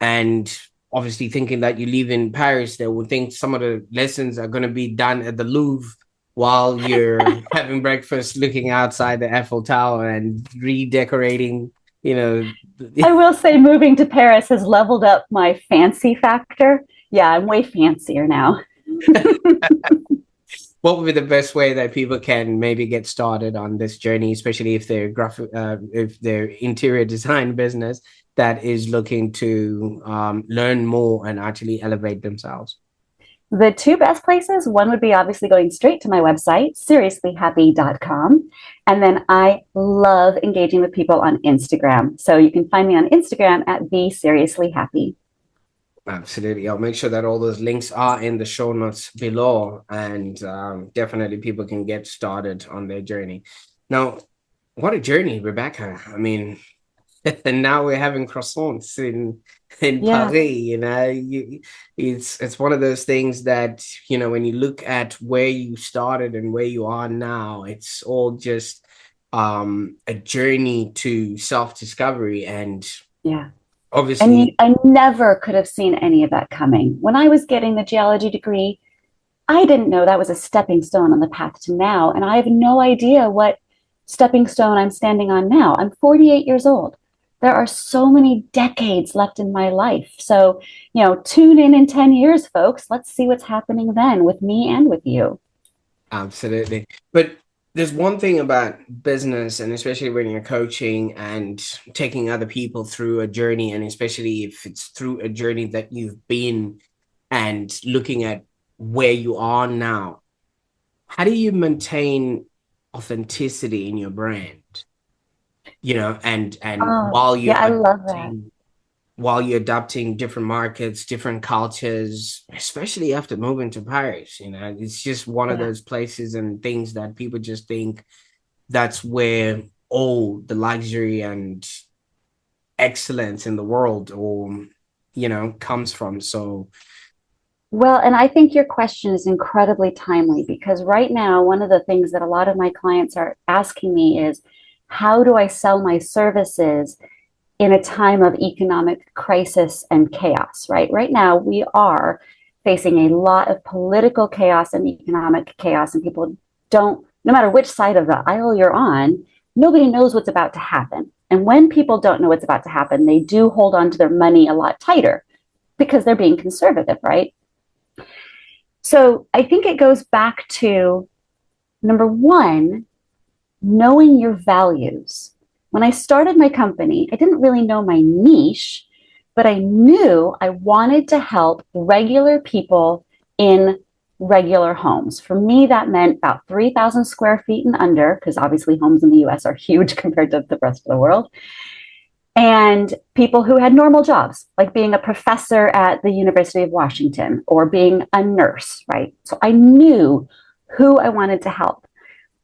And obviously thinking that you live in Paris, they would think some of the lessons are going to be done at the Louvre while you're having breakfast, looking outside the Eiffel Tower and redecorating, I will say moving to Paris has leveled up my fancy factor. Yeah, I'm way fancier now. What would be the best way that people can maybe get started on this journey, especially if they're if they're interior design business that is looking to learn more and actually elevate themselves? The two best places, one would be obviously going straight to my website, seriouslyhappy.com. And then I love engaging with people on Instagram. So you can find me on Instagram at @beseriouslyhappy. Absolutely. I'll make sure that all those links are in the show notes below, and definitely people can get started on their journey. Now, what a journey, Rebecca. I mean, and now we're having croissants in Yeah. Paris. It's one of those things that, when you look at where you started and where you are now, it's all just a journey to self-discovery. And Yeah. obviously, I never could have seen any of that coming. When I was getting the geology degree, I didn't know that was a stepping stone on the path to now. And I have no idea what stepping stone I'm standing on now. I'm 48 years old. There are so many decades left in my life. So, tune in 10 years, folks. Let's see what's happening then with me and with you. absolutely. But there's one thing about business, and especially when you're coaching and taking other people through a journey, and especially if it's through a journey that you've been, and looking at where you are now, how do you maintain authenticity in your brand? And Oh, yeah, I love that. while you're adapting different markets, different cultures, especially after moving to Paris, it's just one of Yeah. those places and things that people just think that's where all the luxury and excellence in the world or comes from. So Well, and I think your question is incredibly timely, because right now, one of the things that a lot of my clients are asking me is, how do I sell my services in a time of economic crisis and chaos, right? Right now, we are facing a lot of political chaos and economic chaos, and people don't, no matter which side of the aisle you're on, nobody knows what's about to happen. And when people don't know what's about to happen, they do hold on to their money a lot tighter because they're being conservative, right? So I think it goes back to number one, knowing your values. When I started my company, I didn't really know my niche, but I knew I wanted to help regular people in regular homes. For me, that meant about 3,000 square feet and under, because obviously homes in the US are huge compared to the rest of the world. And people who had normal jobs, like being a professor at the University of Washington or being a nurse, right? So I knew who I wanted to help.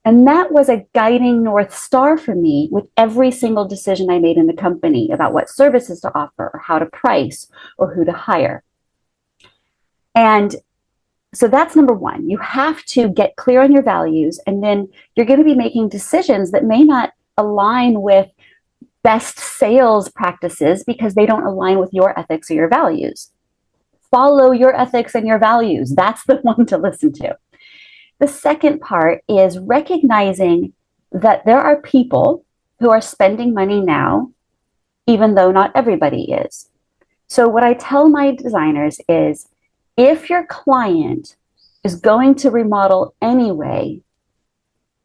And that was a guiding North Star for me with every single decision I made in the company about what services to offer, or how to price, or who to hire. And so that's number one. You have to get clear on your values, and then you're going to be making decisions that may not align with best sales practices because they don't align with your ethics or your values. Follow your ethics and your values. That's the one to listen to. The second part is recognizing that there are people who are spending money now, even though not everybody is. So what I tell my designers is, if your client is going to remodel anyway,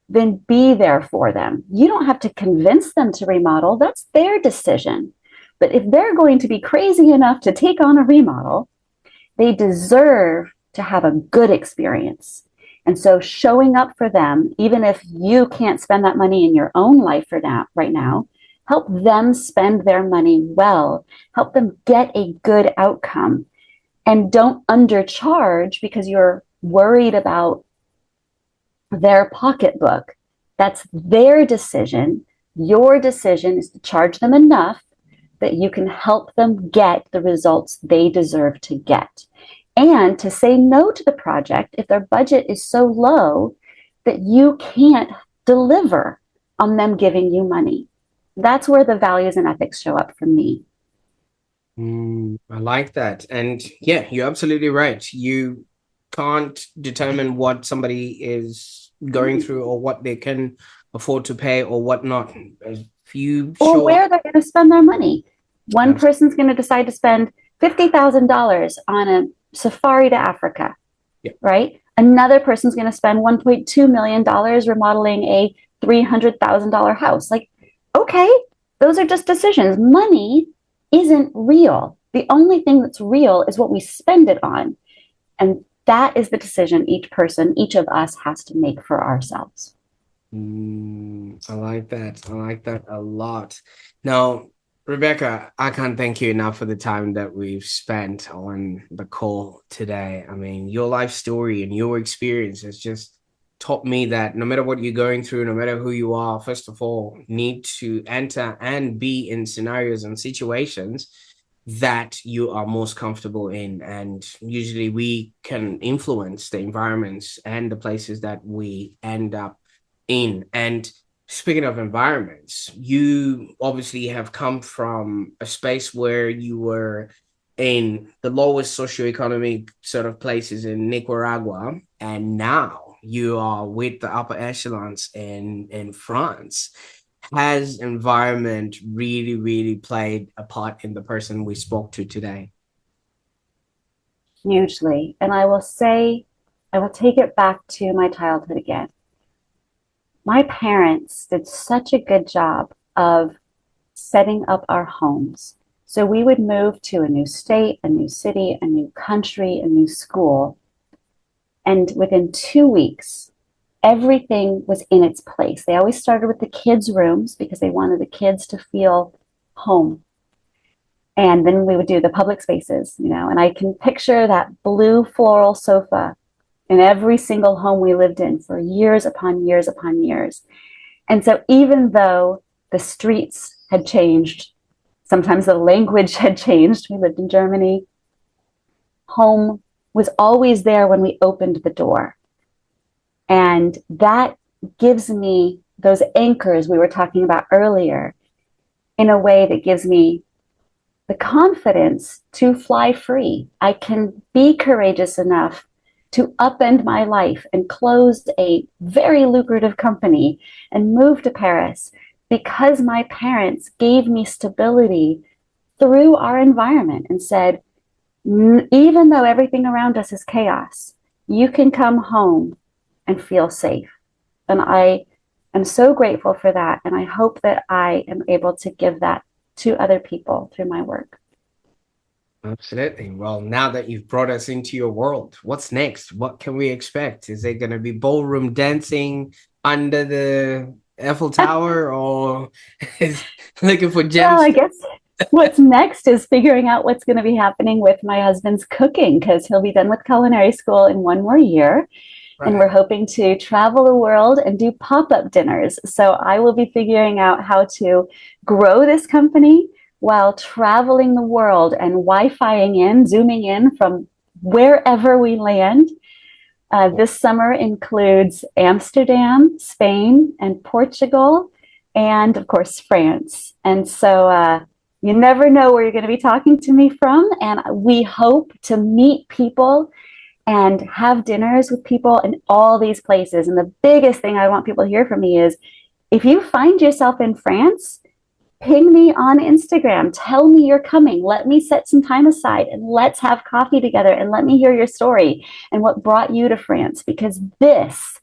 then be there for them. You don't have to convince them to remodel. That's their decision. But if they're going to be crazy enough to take on a remodel, they deserve to have a good experience. And so showing up for them, even if you can't spend that money in your own life for now, right now, help them spend their money well, help them get a good outcome, and don't undercharge because you're worried about their pocketbook. That's their decision. Your decision is to charge them enough that you can help them get the results they deserve to get. And to say no to the project if their budget is so low that you can't deliver on them giving you money. That's where the values and ethics show up for me. I like that. And yeah, you're absolutely right. You can't determine what somebody is going through or what they can afford to pay or whatnot. If you Or show where up, they're going to spend their money. One abs- person's going to decide to spend $50,000 on a safari to Africa, yeah. right? Another person's going to spend $1.2 million remodeling a $300,000 house. Like, okay, those are just decisions. Money isn't real. The only thing that's real is what we spend it on. And that is the decision each person, each of us has to make for ourselves. I like that. I like that a lot. Now, Rebecca, I can't thank you enough for the time that we've spent on the call today. I mean, your life story and your experience has just taught me that no matter what you're going through, no matter who you are, first of all, you need to enter and be in scenarios and situations that you are most comfortable in. And usually we can influence the environments and the places that we end up in. And speaking of environments, you obviously have come from a space where you were in the lowest socioeconomic sort of places in Nicaragua, and now you are with the upper echelons in France. Has environment really, really played a part in the person we spoke to today? Hugely. And I will say, I will take it back to my childhood again. My parents did such a good job of setting up our homes. So we would move to a new state, a new city, a new country, a new school. And within 2 weeks, everything was in its place. They always started with the kids' rooms because they wanted the kids to feel home. And then we would do the public spaces, and I can picture that blue floral sofa in every single home we lived in for years upon years upon years. And so even though the streets had changed, sometimes the language had changed, we lived in Germany, home was always there when we opened the door. And that gives me those anchors we were talking about earlier in a way that gives me the confidence to fly free. I can be courageous enough to upend my life and close a very lucrative company and move to Paris because my parents gave me stability through our environment and said, even though everything around us is chaos, you can come home and feel safe. And I am so grateful for that. And I hope that I am able to give that to other people through my work. Absolutely. Well, now that you've brought us into your world, what's next? What can we expect? Is there going to be ballroom dancing under the Eiffel Tower, or is looking for Well, gems? I guess what's next is figuring out what's going to be happening with my husband's cooking because he'll be done with culinary school in one more year. And we're Right. hoping to travel the world and do pop up dinners. So I will be figuring out how to grow this company while traveling the world and Wi Fiing in, zooming in from wherever we land. This summer includes Amsterdam, Spain, and Portugal, and of course, France. And so you never know where you're going to be talking to me from. And we hope to meet people and have dinners with people in all these places. And the biggest thing I want people to hear from me is if you find yourself in France, ping me on Instagram. Tell me you're coming. Let me set some time aside and let's have coffee together and let me hear your story and what brought you to France, because this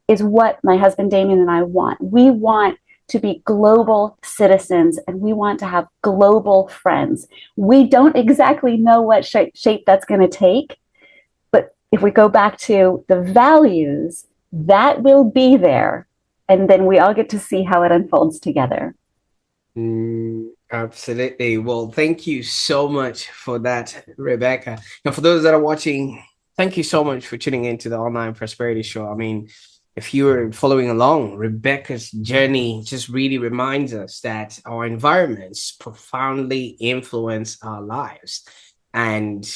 is what my husband Damien and I want. We want to be global citizens and we want to have global friends. We don't exactly know what shape that's going to take, but if we go back to the values, that will be there. And then we all get to see how it unfolds together. Absolutely. Well, thank you so much for that, Rebecca. And for those that are watching, thank you so much for tuning into the Online Prosperity Show. I mean, if you were following along, Rebecca's journey just really reminds us that our environments profoundly influence our lives and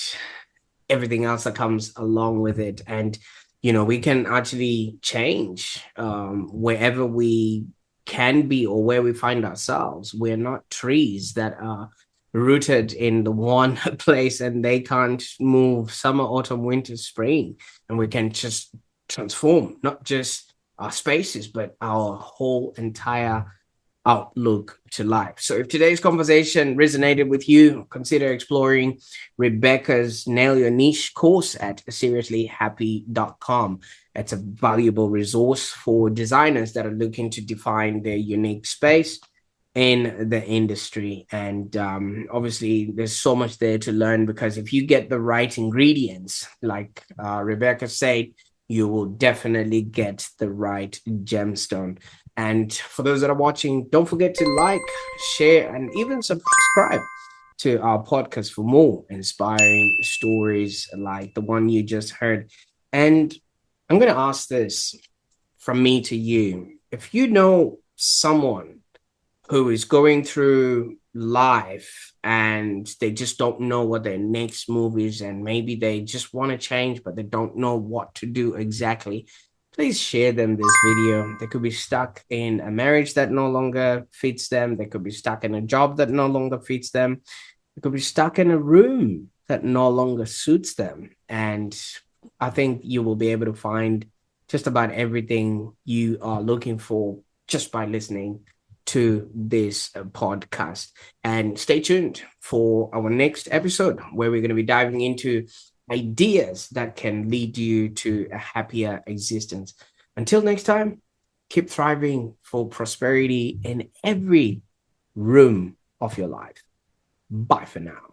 everything else that comes along with it. And, we can actually change wherever we can be or where we find ourselves. We're not trees that are rooted in the one place and they can't move summer, autumn, winter, spring. And we can just transform not just our spaces, but our whole entire outlook to life. So if today's conversation resonated with you, consider exploring Rebecca's Nail Your Niche course at seriouslyhappy.com. It's a valuable resource for designers that are looking to define their unique space in the industry. And obviously, there's so much there to learn because if you get the right ingredients, like Rebecca said, you will definitely get the right gemstone. And for those that are watching, don't forget to like, share, and even subscribe to our podcast for more inspiring stories like the one you just heard. And I'm going to ask this from me to you. If you know someone who is going through life and they just don't know what their next move is, and maybe they just want to change, but they don't know what to do exactly, please share them this video. They could be stuck in a marriage that no longer fits them. They could be stuck in a job that no longer fits them. They could be stuck in a room that no longer suits them. And I think you will be able to find just about everything you are looking for just by listening to this podcast. And stay tuned for our next episode where we're going to be diving into ideas that can lead you to a happier existence. Until next time, keep thriving for prosperity in every room of your life. Bye for now.